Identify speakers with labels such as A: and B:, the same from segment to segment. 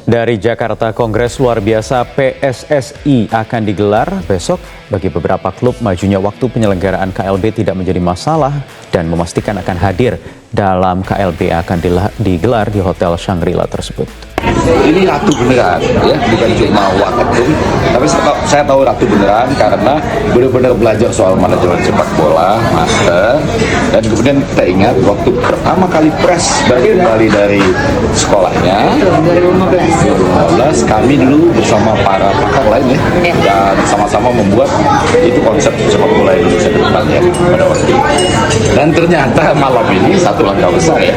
A: Dari Jakarta, Kongres Luar Biasa PSSI akan digelar besok. Bagi beberapa klub, majunya waktu penyelenggaraan KLB tidak menjadi masalah dan memastikan akan hadir dalam KLB akan digelar di Hotel Shangri-La tersebut.
B: Ini ratu beneran, ya, bukan cuma waketum, tapi saya tahu ratu beneran karena benar-benar belajar soal manajemen sepak bola, master, dan kemudian kita ingat waktu pertama kali Pres baru kembali dari sekolahnya 2015, kami dulu bersama para pakar lain ya, dan sama-sama membuat itu konsep sepak bola Indonesia ke depan ya pada waktu itu. Dan ternyata malam ini satu langkah besar ya,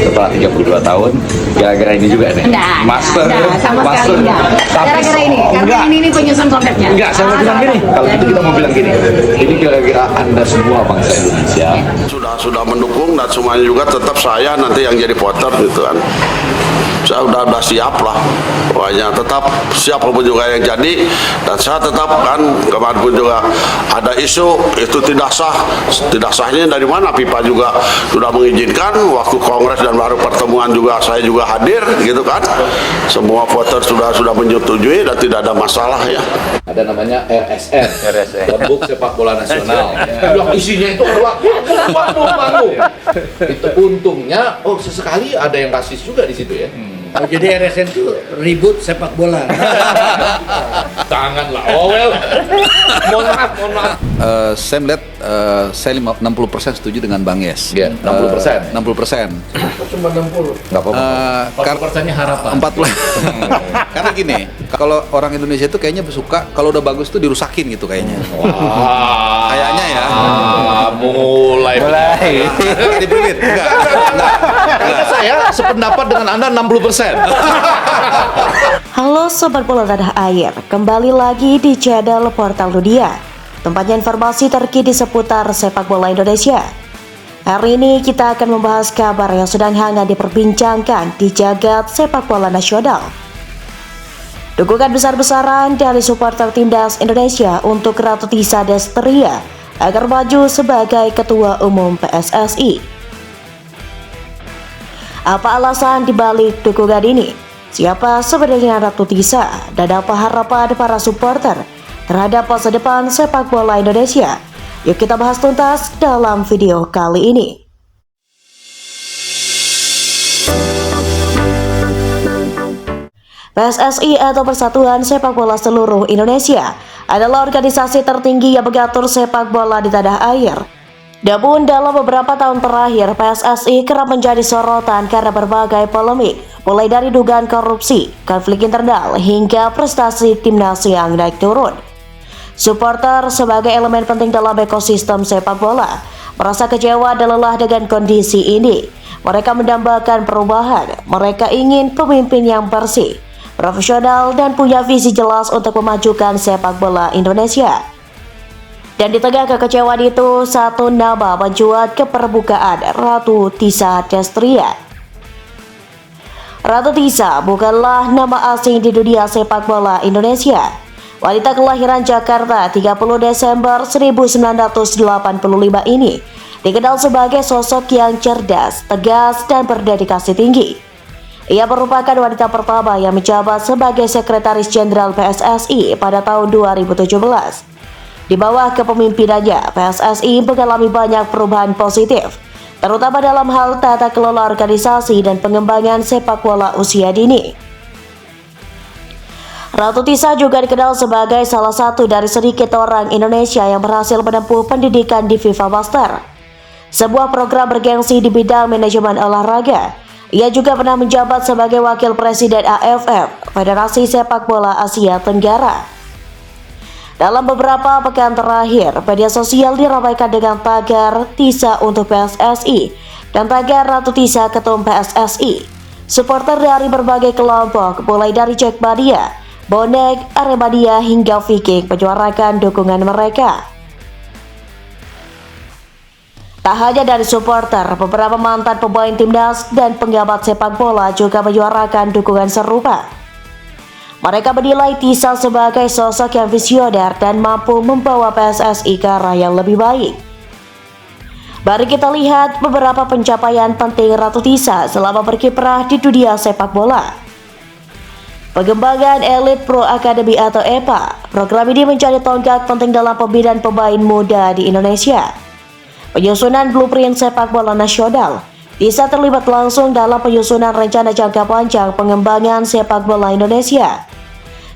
B: setelah 32 tahun, gara-gara ini juga nih. Master,
C: sama
B: master.
C: sekali enggak. Gara-gara ini, karena ini penyusun konsepnya.
B: Enggak, saya mau bilang gini. Kalau gitu kita mau bilang gini. Ini kira-kira Anda semua bangsa Indonesia
D: sudah mendukung dan semuanya juga tetap saya nanti yang jadi voter gitu kan. Saya udah siap lah, pokoknya tetap siap apapun juga yang jadi, dan saya tetap kan kemarin pun juga ada isu itu tidak sahnya dari mana, FIFA juga sudah mengizinkan waktu kongres dan baru pertemuan juga saya juga hadir gitu kan, semua voter sudah menyetujui dan tidak ada masalah ya.
B: ada namanya RSN, Rembuk Sepak Bola Nasional. Yang isinya itu waktu. Itu untungnya, sesekali ada yang rasis juga di situ ya.
E: Oh, jadi RSN itu ribut sepak bola.
B: Janganlah, mohon maaf.
F: Saya melihat saya 60% setuju dengan Bang Yes.
B: Iya, 60%.
F: 60%.
E: Cuma 60.
B: Nggak apa-apa.
E: 40%-nya harapan.
F: 40. Karena gini, kalau orang Indonesia itu kayaknya suka kalau udah bagus tuh dirusakin gitu kayaknya.
B: Wah.
F: Kayaknya ya.
B: Mulai.
F: Dibibit. Enggak.
B: Karena saya sependapat dengan Anda 60%.
G: Halo Sobat Bola Tanah Air, kembali lagi di channel Portal Dunia, tempatnya informasi terkini seputar sepak bola Indonesia. Hari ini kita akan membahas kabar yang sedang hangat diperbincangkan di jagat sepak bola nasional. Dukungan besar-besaran dari supporter timnas Indonesia untuk Ratu Tisa Destria agar maju sebagai Ketua Umum PSSI. Apa alasan dibalik dukungan ini? Siapa sebenarnya Ratu Tisa dan apa harapan para supporter terhadap masa depan sepak bola Indonesia? Yuk kita bahas tuntas dalam video kali ini. PSSI atau Persatuan Sepak Bola Seluruh Indonesia adalah organisasi tertinggi yang mengatur sepak bola di tanah air. Namun dalam beberapa tahun terakhir, PSSI kerap menjadi sorotan karena berbagai polemik, mulai dari dugaan korupsi, konflik internal, hingga prestasi timnas yang naik turun. Supporter sebagai elemen penting dalam ekosistem sepak bola merasa kecewa dan lelah dengan kondisi ini. Mereka mendambakan perubahan, mereka ingin pemimpin yang bersih, profesional, dan punya visi jelas untuk memajukan sepak bola Indonesia. Dan di tengah kekecewaan itu, satu nama mencuat ke permukaan, Ratu Tisa Destria. Ratu Tisa bukanlah nama asing di dunia sepak bola Indonesia. Wanita kelahiran Jakarta 30 Desember 1985 ini dikenal sebagai sosok yang cerdas, tegas, dan berdedikasi tinggi. Ia merupakan wanita pertama yang menjabat sebagai Sekretaris Jenderal PSSI pada tahun 2017. Di bawah kepemimpinannya, PSSI mengalami banyak perubahan positif, terutama dalam hal tata kelola organisasi dan pengembangan sepak bola usia dini. Ratu Tisa juga dikenal sebagai salah satu dari sedikit orang Indonesia yang berhasil menempuh pendidikan di FIFA Master, sebuah program bergengsi di bidang manajemen olahraga. Ia juga pernah menjabat sebagai Wakil Presiden AFF, Federasi Sepak Bola Asia Tenggara. Dalam beberapa pekan terakhir, media sosial diramaikan dengan tagar Tisa untuk PSSI dan tagar Ratu Tisa Ketum PSSI. Supporter dari berbagai kelompok, mulai dari Jackmania, Bonek, Aremania, hingga Viking menyuarakan dukungan mereka. Tak hanya dari supporter, beberapa mantan pemain timnas dan pengamat sepak bola juga menyuarakan dukungan serupa. Mereka menilai Tisa sebagai sosok yang visioner dan mampu membawa PSSI ke arah yang lebih baik. Mari kita lihat beberapa pencapaian penting Ratu Tisa selama berkiprah di dunia sepak bola. pengembangan Elite Pro Academy atau EPA. Program ini menjadi tonggak penting dalam pembinaan pemain muda di Indonesia. Penyusunan blueprint sepak bola nasional. TISA terlibat langsung dalam penyusunan rencana jangka panjang pengembangan sepak bola Indonesia.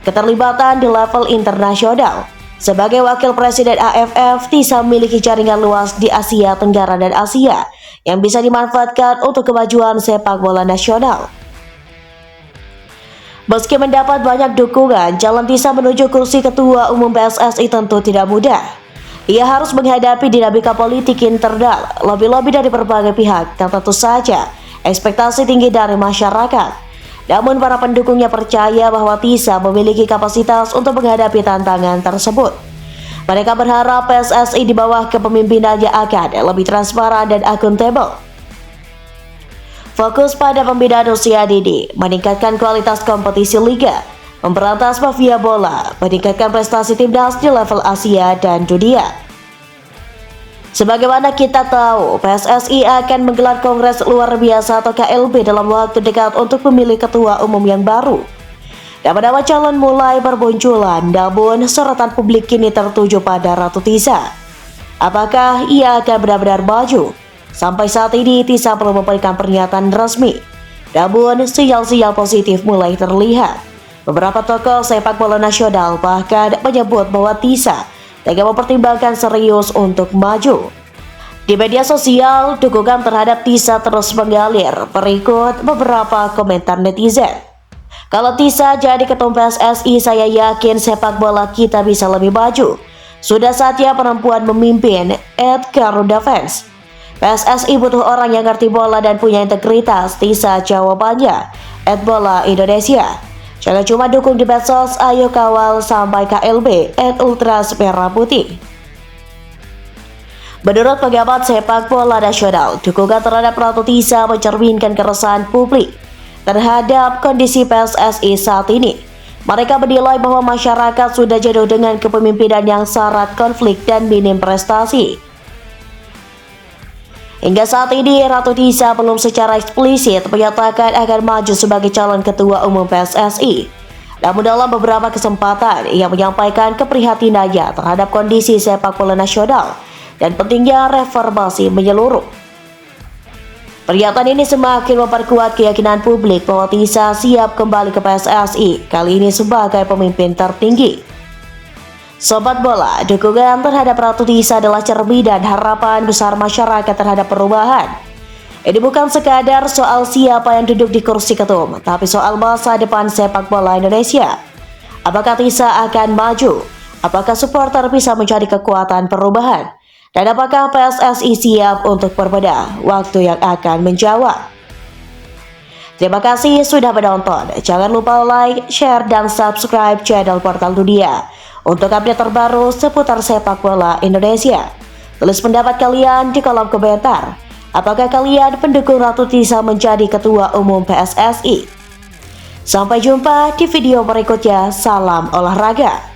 G: Keterlibatan di level internasional. Sebagai wakil presiden AFF, TISA memiliki jaringan luas di Asia Tenggara dan Asia yang bisa dimanfaatkan untuk kemajuan sepak bola nasional. Meski mendapat banyak dukungan, jalan TISA menuju kursi ketua umum PSSI tentu tidak mudah. Ia harus menghadapi dinamika politik internal, lobby-lobby dari berbagai pihak, dan tentu saja ekspektasi tinggi dari masyarakat. Namun para pendukungnya percaya bahwa TISA memiliki kapasitas untuk menghadapi tantangan tersebut. Mereka berharap PSSI di bawah kepemimpinannya akan lebih transparan dan akuntabel. Fokus pada pembinaan usia dini, meningkatkan kualitas kompetisi liga, memberantas mafia bola, meningkatkan prestasi timnas di level Asia dan dunia. Sebagaimana kita tahu, PSSI akan menggelar Kongres Luar Biasa atau KLB dalam waktu dekat untuk memilih ketua umum yang baru. Nama-nama calon mulai bermunculan, namun sorotan publik kini tertuju pada Ratu TISA. Apakah ia akan benar-benar maju? Sampai saat ini TISA belum memberikan pernyataan resmi, namun sinyal-sinyal positif mulai terlihat. Beberapa tokoh sepak bola nasional bahkan menyebut bahwa TISA tengah mempertimbangkan serius untuk maju. Di media sosial, dukungan terhadap TISA terus mengalir. Berikut beberapa komentar netizen. Kalau TISA jadi ketum PSSI, saya yakin sepak bola kita bisa lebih maju. Sudah saatnya perempuan memimpin. Garuda Fans. PSSI butuh orang yang ngerti bola dan punya integritas. TISA jawabannya. Bola Indonesia. Jangan cuma dukung di medsos, ayo kawal sampai KLB. Ultras Merah Putih. Menurut pengamat sepak bola nasional, dukungan terhadap Ratu TISA mencerminkan keresahan publik terhadap kondisi PSSI saat ini. Mereka menilai bahwa masyarakat sudah jenuh dengan kepemimpinan yang syarat konflik dan minim prestasi. Hingga saat ini, Ratu TISA belum secara eksplisit menyatakan akan maju sebagai calon ketua umum PSSI. Namun dalam beberapa kesempatan, ia menyampaikan keprihatinannya terhadap kondisi sepak bola nasional dan pentingnya reformasi menyeluruh. Pernyataan ini semakin memperkuat keyakinan publik bahwa TISA siap kembali ke PSSI, kali ini sebagai pemimpin tertinggi. Sobat bola, dukungan terhadap Ratu TISA adalah cerminan harapan besar masyarakat terhadap perubahan. Ini bukan sekadar soal siapa yang duduk di kursi ketum, tapi soal masa depan sepak bola Indonesia. Apakah TISA akan maju? Apakah supporter bisa menjadi kekuatan perubahan? Dan apakah PSSI siap untuk berbeda? Waktu yang akan menjawab. Terima kasih sudah menonton. Jangan lupa like, share, dan subscribe channel Portal Dunia untuk update terbaru seputar sepak bola Indonesia. Tulis pendapat kalian di kolom komentar. Apakah kalian pendukung Ratu TISA menjadi ketua umum PSSI? Sampai jumpa di video berikutnya. Salam olahraga.